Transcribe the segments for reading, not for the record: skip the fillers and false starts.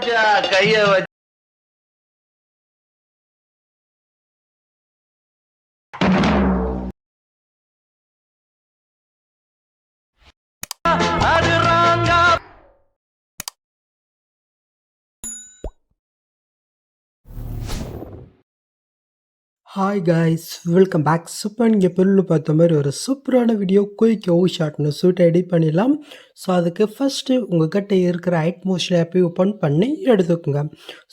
கைய வச்சு அது ராங்கா. Hi guys, welcome back. Super. நீங்கள் பொருள் பார்த்த மாதிரி ஒரு சூப்பரான வீடியோ குயிக்காக ஷார்ட்னு சூட்டை எடிட் பண்ணிடலாம். ஸோ அதுக்கு ஃபஸ்ட்டு உங்கள் கிட்ட இருக்கிற அட்மோஸ்ட் ஆப்பை ஓப்பன் பண்ணி எடுத்துக்கோங்க.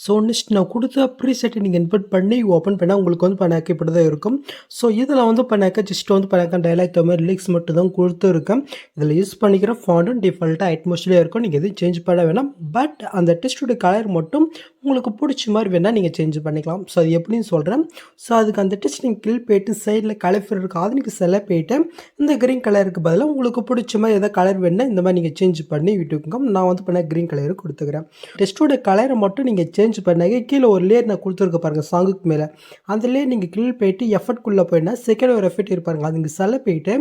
ஸோ நெக்ஸ்ட் நான் கொடுத்த ப்ரீசெட்டை நீங்கள் இன்புட் பண்ணி ஓப்பன் பண்ணால் உங்களுக்கு வந்து பண்ணாக்க இப்படி தான் இருக்கும். ஸோ இதில் வந்து பண்ணாக்க ஜஸ்ட் வந்து பண்ணாக்க டைலாக் தவிர லிரிக்ஸ் மட்டும் தான் கொடுத்துருக்கேன். இதில் யூஸ் பண்ணிக்கிற ஃபாண்டும் டிஃபால்ட்டாக அட்மோஸ்ட்லேயே இருக்கும். நீங்கள் எதுவும் சேஞ்ச் பண்ண வேணாம். பட் அந்த டெஸ்ட்டோட கலர் மட்டும் உங்களுக்கு பிடிச்ச மாதிரி வேணால் நீங்கள் சேஞ்ச் பண்ணிக்கலாம். ஸோ அது எப்படின்னு சொல்கிறேன். ஸோ அதுக்கு அந்த டெஸ்ட் நீங்கள் கில் போய்ட்டு சைடில் கலர் இருக்குது அது நீங்கள் செலக்ட் போய்ட்டு இந்த க்ரீன் கலருக்கு பதிலாக உங்களுக்கு பிடிச்ச மாதிரி எதாவது கலர் வேணுன்னா இந்த மாதிரி நீங்கள் சேஞ்ச் பண்ணி விட்டுக்கோங்க. நான் வந்து பண்ண க்ரீன் கலரு கொடுத்துக்கிறேன். டெஸ்ட்டோட கலரை மட்டும் நீங்கள் சேஞ்ச் பண்ணாங்க கீழே ஒரு லேயர் நான் கொடுத்துருக்க பாருங்கள் சாங்குக்கு மேலே. அந்த லேயர் நீங்கள் கில் போய்ட்டு எஃபர்ட்குள்ளே போயினா செகண்ட் ஒரு எஃபெக்ட் இருப்பாருங்க அது நீங்கள் செலக்ட் போய்ட்டு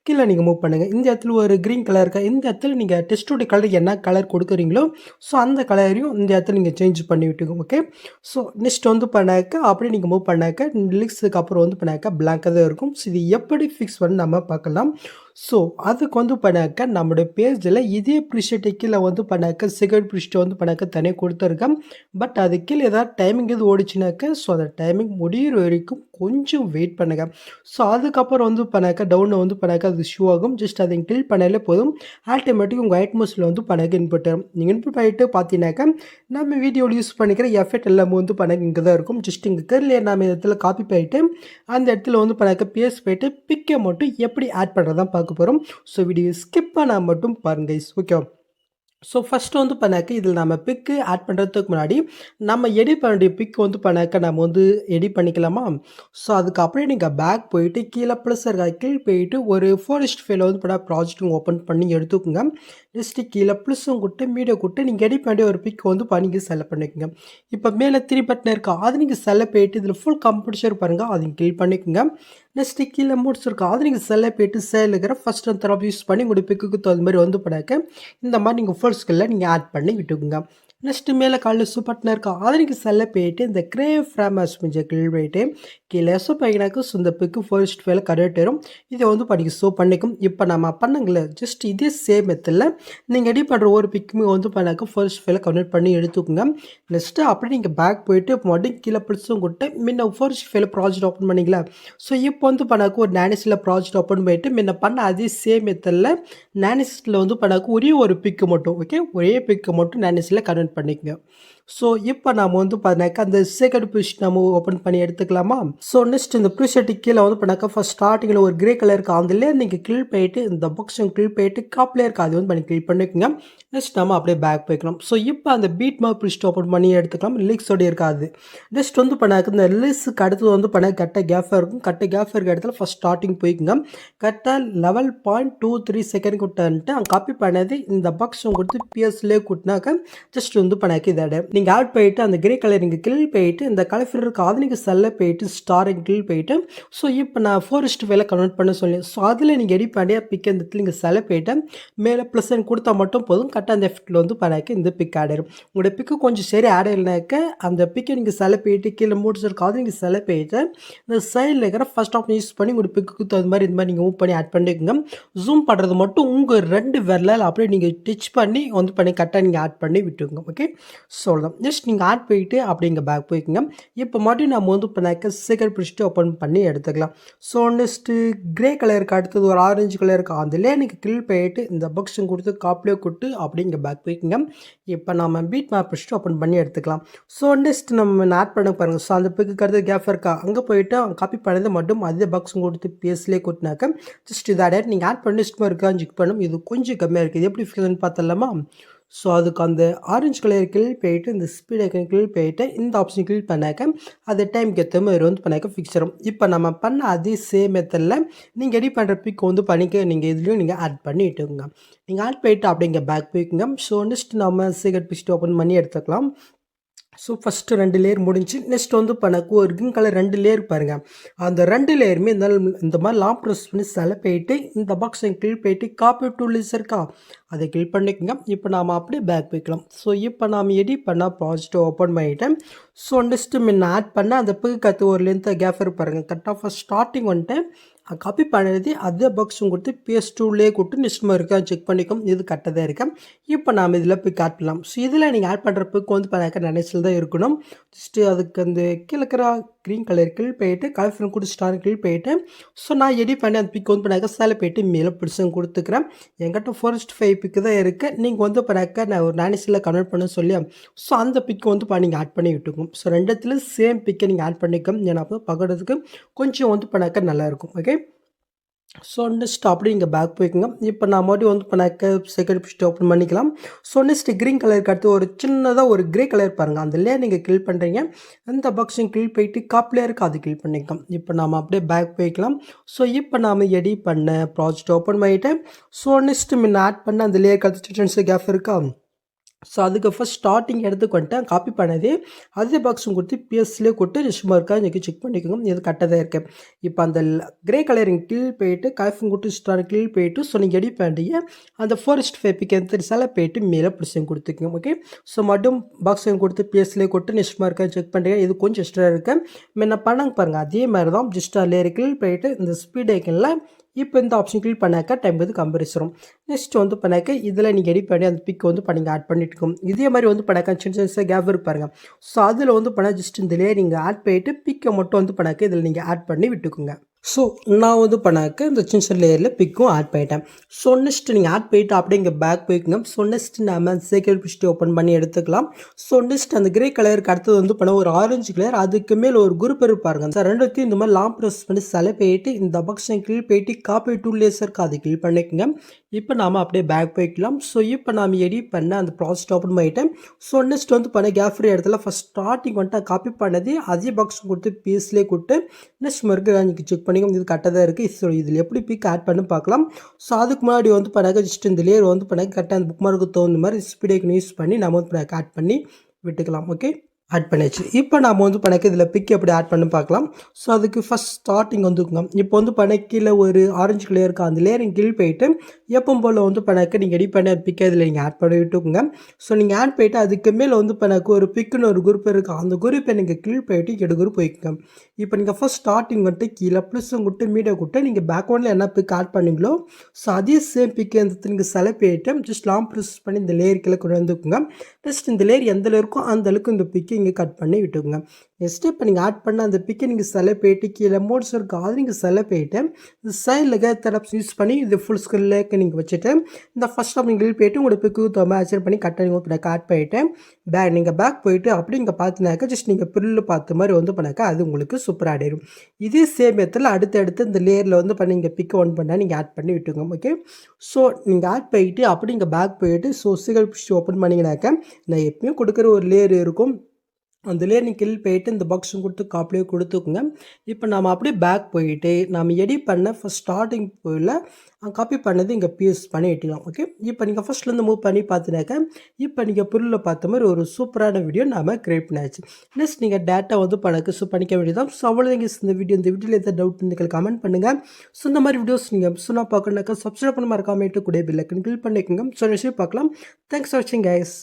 கீழே நீங்கள் மூவ் பண்ணுங்கள். இந்த இடத்துல ஒரு க்ரீன் கலர் இருக்கா, இந்த இடத்துல நீங்கள் டெஸ்ட்டோட கலர் என்ன கலர் கொடுக்குறீங்களோ ஸோ அந்த கலரையும் இந்த இடத்துல நீங்கள் சேஞ்ச் பண்ணி விட்டுக்கோங்க. ஓகே. ஸோ நெக்ஸ்ட் வந்து பண்ணாக்க அப்படியே நீங்கள் மூவ் பண்ணாக்க லிரிக்ஸுக்கு அப்புறம் வந்து பண்ணாக்க பிளாங்காக தான் இருக்கும். ஸோ இது எப்படி ஃபிக்ஸ் பண்ணி நம்ம பார்க்கலாம். ஸோ அதுக்கு வந்து பண்ணாக்க நம்மளுடைய பேஜில் இதே ப்ரிஷெட்டு கீழே வந்து பண்ணாக்க செகண்ட் ப்ரிஷெட்டை வந்து பண்ணாக்க தனியாக கொடுத்துருக்கேன். பட் அது கீழே ஏதாவது டைமிங் இது ஓடிச்சுனாக்க ஸோ அந்த டைமிங் முடிகிற வரைக்கும் கொஞ்சம் வெயிட் பண்ணுங்கள். ஸோ அதுக்கப்புறம் வந்து பண்ணாக்க டவுனில் வந்து பண்ணாக்க அது ஷூ ஆகும். ஜஸ்ட் அதை கிளிக் பண்ணாலே போதும். ஆட்டோமேட்டிக் உங்கள் அட்மோஸ்டில் வந்து பண்ணாக்க இன்புட் ஆகும். நீங்கள் இன்புட் பண்ணிட்டு பார்த்தீங்கன்னாக்கா நம்ம வீடியோவில் யூஸ் பண்ணிக்கிற எஃபெக்ட் எல்லாமே வந்து பண்ணாக்க இங்கே தான் இருக்கும். ஜஸ்ட் இங்கே கீழே நம்ம இடத்துல காப்பி பண்ணிட்டு அந்த இடத்துல வந்து பண்ணாக்க பேஸ்ட் போயிட்டு பிக்கை மட்டும் எப்படி ஆட் பண்ணுறதான் பார்க்க போகிறோம். ஸோ வீடியோ ஸ்கிப் பண்ணால் மட்டும் பாருங்க. ஓகே. ஸோ ஃபஸ்ட்டு வந்து பண்ணாக்க இதில் நம்ம பிக்கு ஆட் பண்ணுறதுக்கு முன்னாடி நம்ம எடிட் பண்ண வேண்டிய பிக் வந்து பண்ணாக்க நம்ம வந்து எடிட் பண்ணிக்கலாமா. ஸோ அதுக்கு அப்படியே நீங்கள் பேக் போயிட்டு கீழே ப்ளஸ் இருக்கா கீழே போயிட்டு ஒரு 4:5 வந்து பண்ண ப்ராஜெக்ட் ஓப்பன் பண்ணி எடுத்துக்கோங்க. ஜஸ்ட்டு கீழே ப்ளஸ்ஸும் கொடுத்து மீடியோ கொடுத்து நீங்கள் எடிட் பண்ணி ஒரு பிக் வந்து பண்ணி செலக்ட் பண்ணிக்கோங்க. இப்போ மேலே 3 பட்டன் இருக்கா அது நீங்கள் செலக்ட் போயிட்டு இதில் ஃபுல் கம்ப்யூட்டர் பாருங்கள் அதையும் கிளிக் பண்ணிக்கோங்க. நெக்ஸ்ட்டு கீழே மூட்ஸ் இருக்கா அது நீங்கள் செலக்ட் போயிட்டு சேல் இருக்கிற ஃபஸ்ட் அந்த தரப்பு யூஸ் பண்ணி உங்களுடைய பிக்குக்கு தகுந்த மாதிரி வந்து பண்ணாக்க இந்த மாதிரி நீங்கள் ஃபுல் ஸ்கில்ல நீங்கள் ஆட் பண்ணி விட்டுக்குங்க. நெக்ஸ்ட்டு மேலே காலில் சூப்பர்ட்னா இருக்கா அது நீங்கள் செலக்ட் போயிட்டு இந்த கிரே ஃப்ரேமஸ் கொஞ்சம் கிளிக் போயிட்டு கீழே ஸோ பண்ணினாக்க ஸோ இந்த பிக்கு ஃபர்ஸ்ட் வேலை கரெக்ட் வரும். இதை வந்து படிக்க ஸோ பண்ணிக்கும். இப்போ நம்ம பண்ணுங்கள ஜஸ்ட் இதே சேம் மெத்தடில் நீங்கள் எடிட் பண்ணுற ஒரு பிக்குமே வந்து பண்ணாக்க ஃபர்ஸ்ட் வேலை கன்வெர்ட் பண்ணி எடுத்துக்கோங்க. நெக்ஸ்ட்டு அப்படி நீங்கள் பேக் போயிட்டு மறுபடியும் கீழே பிடிச்சும் கொடுத்து முன்ன ஃபர்ஸ்ட் வேலை ப்ராஜெக்ட் ஓப்பன் பண்ணிங்களா. ஸோ இப்போ வந்து பண்ணாக்க ஒரு நானிஸில் ப்ராஜெக்ட் ஓப்பன் பண்ணிட்டு முன்ன பண்ண அதே சேம் மெத்தடில் நானிஸில் வந்து பண்ணாக்க ஒரே ஒரு பிக்கு மட்டும் ஓகே ஒரே பிக்கு மட்டும் நானிஸில் கன்வெர்ட் பண்ணிக்கங்க. ஸோ இப்போ நம்ம வந்து பண்ணாக்க அந்த செகண்ட் ப்ரிஷ் நம்ம ஓப்பன் பண்ணி எடுத்துக்கலாமா. ஸோ நெக்ஸ்ட் இந்த ப்ரிஷெட்டு கீழே வந்து பண்ணாக்க ஃபஸ்ட் ஸ்டார்டிங்கில் ஒரு கிரே கலர் இருக்குது அதில் நீங்கள் கிளிக் போயிட்டு இந்த பாக்ஸும் கிளிக் போயிட்டு காப்பிலே இருக்குது அது வந்து பண்ணி கிளிக் பண்ணிக்கோங்க. நெக்ஸ்ட் நம்ம அப்படியே பேக் போய்க்கலாம். ஸோ இப்போ அந்த பீட் மார்க் ப்ரிஷ் ஓப்பன் பண்ணி எடுத்துக்கலாம். லிரிக்ஸோடு இருக்காது. நெக்ஸ்ட் வந்து பண்ணாக்க இந்த லிரிக்ஸுக்கு அடுத்தது வந்து பண்ண கரெக்டாக கேஃபாக இருக்கும். கரெக்டாக கேஃபாக இருக்க இடத்துல ஃபஸ்ட் ஸ்டார்டிங் போய்க்குங்க. கரெக்டாக 11.23 செகண்ட் கொடுத்தான்ட்டு அங்கே காப்பி பண்ணது இந்த பாக்ஸும் கொடுத்து பிஎஸ்லேயே கொடுத்தாக்க ஜஸ்ட் வந்து பண்ணாக்க இதாட நீங்கள் ஆட் போயிட்டு அந்த கிரே கலர் நீங்கள் கிளிக் போயிட்டு இந்த கலர் ஃபில்டருக்கு அது நீங்கள் செல்ல போயிட்டு ஸ்டாரிங் கிளிக் போயிட்டு ஸோ இப்போ நான் 4:5 கன்வெர்ட் பண்ண சொல்லி ஸோ அதில் நீங்கள் எடிட் பண்ணி பிக் இந்த நீங்கள் செல போயிட்டு மேலே ப்ளஸ் கொடுத்தா மட்டும் போதும். கரெக்டாக அந்த எஃபெக்டில் வந்து பண்ணாக்க இந்த பிக் ஆட் ஆயிடும். உங்களோட பிக்கு கொஞ்சம் சரி ஆட் ஆகலைனாக்க அந்த பிக்கை நீங்கள் செல போயிட்டு கீழே மூட்ஸ் இருக்கும் அது நீங்கள் செல போயிட்டு இந்த சைடில் இருக்கிற ஃபஸ்ட் ஆப்ஷன் யூஸ் பண்ணி உங்களோட பிக்கு அது மாதிரி இந்த மாதிரி நீங்கள் மூவ் பண்ணி ஆட் பண்ணிக்கோங்க. ஜூம் பண்ணுறது மட்டும் உங்கள் 2 விரலால் அப்படியே நீங்கள் டிச் பண்ணி வந்து பண்ணி கரெக்டாக நீங்கள் ஆட் பண்ணி விட்டுருங்க. ஓகே. ஸோ ஜஸ்ட் நீங்கள் ஆட் போயிட்டு அப்படி இங்கே பேக் போய்க்குங்க. இப்போ மட்டும் நம்ம வந்து பண்ணாக்க செகண்ட் ப்ரிஷ்ட்டு ஓப்பன் பண்ணி எடுத்துக்கலாம். ஸோ நெக்ஸ்ட்டு கிரே கலருக்கு அடுத்தது ஒரு ஆரஞ்சு கலர் இருக்குது அதிலே நீங்கள் கிளிக் போயிட்டு இந்த பாக்ஸும் கொடுத்து காப்பிலே கொடுத்து அப்படி இங்கே பேக் போய்க்குங்க. இப்போ நம்ம பீட் மேப் ப்ரிஷ்ட்டு ஓப்பன் பண்ணி எடுத்துக்கலாம். ஸோ நெக்ஸ்ட் நம்ம ஆட் பண்ண பாருங்கள். ஸோ அந்த பிக்கு அடுத்து கேஃப் இருக்கா அங்கே போயிட்டு காப்பி பண்ணது மட்டும் அதே பாக்ஸும் கொடுத்து பேஸ்லேயே கொடுத்தினாக்க ஜஸ்ட் இதை ஆட் நீங்கள் ஆட் பண்ணி சும்மா இருக்கான்னு செக் பண்ணும். இது கொஞ்சம் கம்மியாக இருக்குது. எப்படி ஃபிக்ஸ்ன்னு பார்த்தலாமா. ஸோ அதுக்கு அந்த ஆரஞ்சு கலர் கிளிக் போயிட்டு இந்த ஸ்பீட் ஐக்கன் கிளிக் போயிட்டு இந்த ஆப்ஷன் கிளிக் பண்ணாக்க அது டைமுக்கு ஏற்ற மாதிரி வந்து பண்ணாக்க ஃபிக்ஸ் ஆகும். இப்போ நம்ம பண்ண அதே சேம் மெத்தடில் நீங்கள் எடிட் பண்ணுற பிக் வந்து பண்ணிக்க நீங்கள் இதுலேயும் நீங்கள் ஆட் பண்ணி விட்டுக்குங்க. நீங்கள் ஆட் போயிட்டு அப்படிங்க பேக் போய்க்குங்க. ஸோ நெக்ஸ்ட் நம்ம சீக்கிரம் பிக்ஸ்ட் ஓப்பன் பண்ணி எடுத்துக்கலாம். ஸோ ஃபஸ்ட்டு 2 லேயர் முடிஞ்சு நெக்ஸ்ட் வந்து பண்ணக்கு ஒரு க்ரீன் கலர் 2 லேயர் பாருங்கள். அந்த 2 லேயருமே இந்த மாதிரி லாங் ப்ரெஸ் பண்ணி போயிட்டு இந்த பாக்ஸை கிளிக் போயிட்டு காப்பி டூல்ஸ் இருக்கா அதை கிளிக் பண்ணிக்கோங்க. இப்போ நாம் அப்படியே பேக் போய்க்கலாம். ஸோ இப்போ நாம் எடிட் பண்ண ப்ராஜெக்ட்டை ஓப்பன் பண்ணிவிட்டேன். ஸோ நெக்ஸ்ட்டு முன்ன ஆட் பண்ண அந்த பிக்கு கற்று ஒரு லென்த்தை கேஃபர் பாருங்கள். கரெக்டாக ஃபஸ்ட் ஸ்டார்டிங் வந்துட்டு காப்பி பண்ணது அதே பாக்ஸும் கொடுத்து PS2லேயே கொடுத்து நெக்ஸ்ட் மாதிரி இருக்கா செக் பண்ணிக்கும். இது கரெக்டாக தான் இருக்கேன். இப்போ நாம் இதில் பிக் ஆட் பண்ணலாம். ஸோ இதில் நீங்கள் ஆட் பண்ணுற பிக் வந்து பண்ணாக்க நினைச்சில் தான் இருக்கணும். ஜஸ்ட்டு அதுக்கு அந்த கீழே இருக்கிற க்ரீன் கலர் கீழ் போயிட்டு கலர் ஃபில் கொடுத்து ஸ்டார் கீழ் போயிட்டு ஸோ நான் எடிட் பண்ணி அந்த பிக் வந்து பண்ணாக்க சேலை போயிட்டு மேலே பிடிச்சும் கொடுத்துக்கிறேன். என்கிட்ட 4:5 பிக்கு தான் இருக்குது. நீங்கள் வந்து பண்ணாக்க நான் ஒரு நானிஸில் கன்வெர்ட் பண்ண சொல்லி ஸோ அந்த பிக்கை வந்து நீங்கள் ஆட் பண்ணி விட்டுக்கும். ஸோ ரெண்டுத்துல சேம் பிக்கை நீங்கள் ஆட் பண்ணிக்கும். ஏன்னா அப்போ பார்க்குறதுக்கு கொஞ்சம் வந்து பண்ணாக்க நல்லாயிருக்கும். ஓகே, ஸோ நெக்ஸ்ட் அப்படியே இங்கே பேக் போய்க்குங்க. இப்போ நான் மறுபடியும் வந்து பண்ணாக்க செகண்ட் பிஸ்ட் ஓப்பன் பண்ணிக்கலாம். ஸோ நெக்ஸ்ட் க்ரீன் கலருக்கு அடுத்து ஒரு சின்னதாக ஒரு கிரே கலர் பாருங்கள். அந்த லேயர் நீங்கள் கிளிக் பண்ணுறீங்க. அந்த பாக்ஸையும் கிளிக் போயிட்டு காப்பிலே இருக்குது அது கிளிக் பண்ணிக்கலாம். இப்போ நாம் அப்படியே பேக் போய்க்கலாம். ஸோ இப்போ நாம் எடிட் பண்ண ப்ராஜெக்ட் ஓப்பன் பண்ணிவிட்டு ஸோ நெக்ஸ்ட் முன்ன ஆட் பண்ண அந்த லேயர் அடுத்து கேப் இருக்கா. ஸோ அதுக்கு ஃபஸ்ட் ஸ்டார்டிங் எடுத்துக்கு வந்துட்டேன். காப்பி பண்ணதே அதே பாக்ஸும் கொடுத்து பிஎஸ்லேயே கொடுத்து ரெஸ்யூமா இருக்கா இன்றைக்கி செக் பண்ணிக்கோங்க. இது கரெக்டாக தான் இருக்கேன். இப்போ அந்த கிரே கலரிங் கீழ் போயிட்டு காஃபும் கொடுத்து ஸ்டார் கீழ் போயிட்டு ஸோ நீங்கள் எடிட் பண்ணிட்டீங்க. அந்த 4:5 பிக்கு எந்த போயிட்டு மேலே பிடிச்சும் கொடுத்துக்கோங்க. ஓகே, ஸோ மட்டும் பாக்ஸையும் கொடுத்து பிஎஸ்லேயே கொடுத்து ரெஸ்யூமா இருக்கா செக் பண்ணுறீங்க. இது கொஞ்சம் எக்ஸ்ட்ரா இருக்குது. முன்ன பண்ணாங்க பாருங்கள். அதே மாதிரி தான் ஜஸ்ட் லேயர் கீழ் போயிட்டு இந்த ஸ்பீட் ஐக்கனில் இப்போ இந்த ஆப்ஷன் கிளிக் பண்ணாக்க டைம் வந்து கம்பரிசரும். நெக்ஸ்ட் வந்து பண்ணாக்க இதில் நீங்கள் எடிட் பண்ணி அந்த பிக் வந்து நீங்கள் ஆட் பண்ணிட்டுருக்கோம். இதே மாதிரி வந்து பண்ணாக்க சின்ன சின்ன கேப் இருப்பாருங்க. ஸோ அதில் வந்து பண்ணால் ஜஸ்ட் இதிலே நீங்கள் ஆட் பண்ணிவிட்டு பிக்கை மட்டும் வந்து பண்ணாக்க இதில் நீங்கள் ஆட் பண்ணி விட்டுக்குங்க. ஸோ நான் வந்து பண்ணாக்க இந்த சின்ன சின்ன லேயரில் பிக்கும் ஆட் பண்ணிட்டேன். ஸோ நெக்ஸ்ட் நீங்கள் ஆட் பண்ணிவிட்டு அப்படியே இங்கே பேக் போய்க்குங்க. ஸோ நெக்ஸ்ட் நம்ம செகண்ட் பிஸ்ட் ஓப்பன் பண்ணி எடுத்துக்கலாம். ஸோ நெக்ஸ்ட் அந்த கிரே கலருக்கு அடுத்தது வந்து பண்ண ஒரு ஆரஞ்சு கலர் அதுக்கு மேலே ஒரு குரூப் இருப்பாருங்க. சார் ரெண்டுத்தையும் இந்த மாதிரி லாங் ப்ரெஸ் பண்ணி போயிட்டு இந்த பாக்ஸை கிளிக் போயிட்டு காப்பி டூல் லேசருக்கு அதை கிளிக் பண்ணிக்கோங்க. இப்போ நாம் அப்படியே பேக் போய்க்கலாம். ஸோ இப்போ நாம் எடிட் பண்ண அந்த ப்ராஜெக்ட் ஓப்பன் பண்ணிவிட்டேன். ஸோ நெக்ஸ்ட் வந்து பண்ண கேப் ஃப்ரீ இடத்துல ஃபஸ்ட் ஸ்டார்டிங் வந்துட்டு காப்பி பண்ணது அதே பாக்ஸ் கொடுத்து பீஸ்லேயே கொடுத்து நெக்ஸ்ட் மறுக்க நீங்கள் செக் பண்ணி இது கரெக்டாக தான் இருக்குது. ஸோ இதில் எப்படி பிக் ஆட் பண்ணி பார்க்கலாம். ஸோ அதுக்கு முன்னாடி வந்து பண்ணாக்க ஜஸ்ட் இந்த லேயர் வந்து பண்ணாக்க கரெக்டாக அந்த புக் மார்க்கு தகுந்த மாதிரி ஸ்பீடை யூஸ் பண்ணி நம்ம வந்து ஆட் பண்ணி விட்டுக்கலாம். ஓகே, ஆட் பண்ணியாச்சு. இப்போ நாம் வந்து பண்ணக்கு இதில் பிக் எப்படி ஆட் பண்ணி பார்க்கலாம். ஸோ அதுக்கு ஃபஸ்ட் ஸ்டார்டிங் வந்துக்குங்க. இப்போ வந்து கீழே ஒரு ஆரஞ்சு கலர் இருக்குது. அந்த லேயரிங் கீழ் போயிட்டு எப்பவும் போல் வந்து பண்ணாக்க நீங்கள் எடிட் பண்ணி அது பிக்கை இதில் நீங்கள் ஆட் பண்ணி விட்டுக்குங்க. ஸோ நீங்கள் ஆட் போயிட்டு அதுக்கு மேலே வந்து பண்ணாக்க ஒரு பிக்குன்னு ஒரு குரூப் இருக்குது. அந்த குரூப்பை நீங்கள் கீழ் போயிட்டு எடு குரூப் போய்க்குங்க. இப்போ நீங்கள் ஃபஸ்ட் ஸ்டார்டிங் வந்துட்டு கீழே ப்ளஸும் கொடுத்து மீடியா கொடுத்து நீங்கள் பேக்ரவுண்டில் என்ன பிக் ஆட் பண்ணிங்களோ ஸோ அதே சேம் பிக்கை வந்து நீங்கள் செலக்ட் போயிட்டு ஜஸ்ட் லாங் ப்ரெஸ் பண்ணி இந்த லேயர் கீழே கொண்டு வந்துக்குங்க. ஜஸ்ட் இந்த லேயர் எந்த இருக்கோ அந்த அளவுக்கு இந்த பிக்கை இங்கே கட் பண்ணி விட்டுக்குங்க. நெக்ஸ்ட் இப்போ நீங்கள் ஆட் பண்ண அந்த பிக்கை நீங்கள் செலக்ட் போயிட்டு கீழே மோட்ஸ் இருக்குது அது நீங்கள் செலக்ட் போயிட்டு இந்த சைடில் தேர்ட் யூஸ் பண்ணி இது ஃபுல் ஸ்கில்லேக்கு நீங்கள் வச்சுட்டு இந்த ஃபஸ்ட் ஆப் நீங்கள் போயிட்டு உங்களோட பிக்கு அச்சர் பண்ணி கட்டணி ஆட் பண்ணிவிட்டு நீங்கள் பேக் போயிட்டு அப்படி இங்கே பார்த்தினாக்கா ஜஸ்ட் நீங்கள் பில்லு பார்த்த மாதிரி வந்து பண்ணாக்கா அது உங்களுக்கு சூப்பராக ஆடிடும். இதே சேம் இடத்துல அடுத்தடுத்து இந்த லேயரில் வந்து பண்ணி இங்கே பிக்கை ஒன் பண்ணால் நீங்கள் ஆட் பண்ணி விட்டுங்க. ஓகே, ஸோ நீங்கள் ஆட் பண்ணிவிட்டு அப்படி இங்கே பேக் போயிட்டு ஸோ சிகல் பிடிச்சி ஓப்பன் பண்ணிங்கனாக்கா நான் எப்பயும் கொடுக்குற ஒரு லேயர் இருக்கும். அந்த லேயர் நீங்கள் கிளிக் போயிட்டு இந்த பாக்ஸும் கொடுத்து காப்பிலே கொடுத்துக்குங்க. இப்போ நம்ம அப்படியே பேக் போயிட்டு நம்ம எடிட் பண்ண ஃபஸ்ட் ஸ்டார்டிங் போயில் காப்பி பண்ணது இங்கே பிஎஸ் பண்ணி விட்டுக்கலாம். ஓகே, இப்போ நீங்கள் ஃபஸ்ட்லேருந்து மூவ் பண்ணி பார்த்தினாக்கா இப்போ நீங்கள் பொருளில் பார்த்த மாதிரி ஒரு சூப்பரான வீடியோ நாம் க்ரியேட் பண்ணியாச்சு. நெக்ஸ்ட் நீங்கள் டேட்டா வந்து பண்ணிக்க வேண்டியதான். ஸோ அவ்வளோதான் இந்த வீடியோவில் எதாவது டவுட் நீங்கள் கமெண்ட் பண்ணுங்கள். ஸோ இந்த மாதிரி வீடியோஸ் நீங்கள் சொன்னால் பார்க்கணுனாக்கா சப்ஸ்கிரைப் பண்ண மறக்காமட்டு கூட பெல் ஐக்கன் கிளிக் பண்ணிக்கோங்க. ஸோ நெக்ஸ்ட் பார்க்கலாம். தேங்க்ஸ் ஃபார் வாட்சிங் கைஸ்.